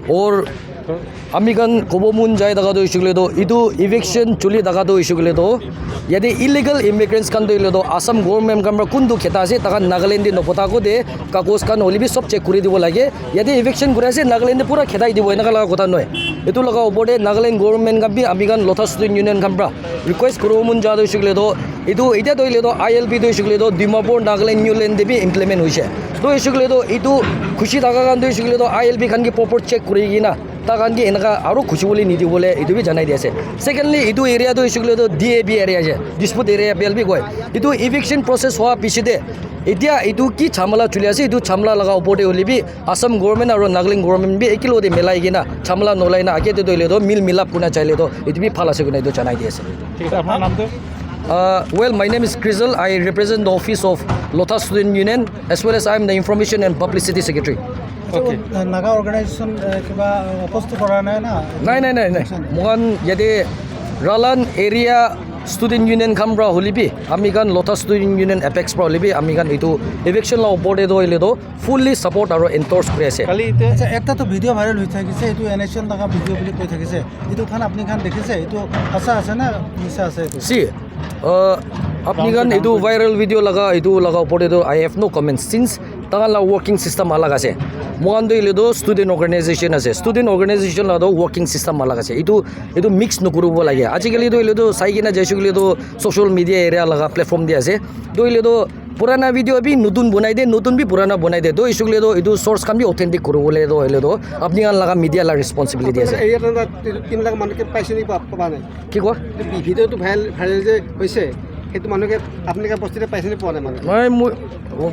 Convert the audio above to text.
और আমি গান ক'ব মন যায় দাগাটো ইছুগলেতো ইটো ইভিকশ্যন চলি দাগাটো ইছুগলেতো ইয়াতে ইলিগেল ইমিগ্ৰেণ্টছ খান দইলেতো আসাম গভৰ্ণমেণ্ট কামৰা কোনটো খেতা আছে তাক নাগালেণ্ডে নপতাকো দে কাগজ খান হলিবি সব চেক কৰি দিব লাগে ইয়াতে ইভিকশ্যন কৰি আছে নাগালেণ্ডে পুৰা খেদাই দিব এনেকা লগা কথা নহয় এইটো লগা ওপৰতে নাগালেণ্ড গভৰ্ণমেণ্ট কাম আমি গান লতা ষ্টুডেণ্ট ইউনিয়ন কামৰা ৰিকুৱেষ্ট কৰিব মন যায় ইছুগলেতো এইটো এতিয়া দইলেতো ILP টো ইছুগলেতো ডিমাপুৰ নাগালেণ্ড নিউলেণ্ড দেবি ইমপ্লিমেণ্ট হৈছে তো ইছুগলেতো এইটো খুশি থাকা গান তো ইছুগলেতো ILP খান কি প্ৰপাৰ চেক কৰি কিনা তাক আনকি এনেকা আৰু খুচি বুলি নিদিবলৈ এইটো বি জনাই দি আছে ছেকেণ্ডলি এইটো এৰিয়াটো ইছুগলেতো DAB এৰিয়া আছে ডিছপুট এৰিয়া PLB কয় এইটো ইভিকশ্যন প্ৰচেছ হোৱা পিছতে এতিয়া এইটো কি ঝামেলা চলি আছে এইটো ঝামেলা লগা ওপৰতে হ'লেবি আসাম গভৰ্ণমেণ্ট আৰু নাগালেণ্ড গভৰ্ণমেণ্ট বি একেলগতে মিলাই কিনা ঝামেলা নলাই না আগেতে দইলেতো মিলাপ কোনা চাইলেতো এইটো বি ভাল আছে কোনা এইটো জনাই দি আছে ঠিক আছে আপোনাৰ নামটো Well, my name is Krizal. I represent the office of Lota Student Union as well as I am the Information and Publicity Secretary. Okay. Naga organisation কিবা উপস্থিত কৰা নাই না নাই মোহন ইয়াতে ৰালান এৰিয়া ষ্টুডেণ্ট ইউনিয়ন খামৰা হলিবি আমি গান লতা ষ্টুডেণ্ট ইউনিয়ন এপেক্স পৰা হলিবি আমি গান এইটো ইভিকশ্যন ল ওপৰতে দইলেতো ফুল্লি ছাপৰ্ট আৰু এনটৰ্চ কৰি আছে কালি এতিয়া আচ্ছা একটাতো ভিডিঅ' ভাইৰেল হৈ থাকিছে এইটো NHN থকা ভিডিঅ' বুলি কৈ থাকিছে এইটো খান আপুনি খান দেখিছে এইটো সঁচা আছে না মিছা আছে এইটো See, আপনি গান এইটো ভাইৰেল ভিডিঅ' লগা এইটো লগা ওপৰতে I have no comments since তাঙাৰ ৱৰ্কিং চিষ্টেম আলাগ আছে মোহন দইলেতো ষ্টুডেণ্ট অৰ্গেনাইজেশ্যন আছে ষ্টুডেণ্ট অৰ্গেনাইজেশ্যন লগা ৱৰ্কিং চিষ্টেম আলাগ আছে এইটো মিক্স নকৰিব লাগে আজিকালি দইলেতো চাই কিনা যাইছোগলেতো ছ'চিয়েল মিডিয়া এৰিয়া লগা প্লেটফৰ্ম দি আছে দইলেতো পুৰানা ভিডিঅ' বি নতুন বনাই দিয়ে নতুন বি পুৰানা বনাই দিয়ে তো ইছুগলেতো এইটো চ'ৰ্চ খান বি অথেণ্টিক কৰিবলৈ দইলেতো আপুনি গান লগা মিডিয়া লগা ৰেছপনচিবিলিটি আছে এৰিয়াত 3 লাখ মানুহকে পাইছে নি পাবা নাই কি কোৱা ভিডিঅ'টো ভাইৰেল যে হৈছে সেইটো মানুহকে আপুনি কা বস্তুতে পাইছে নি পোৱা নাই মানে মই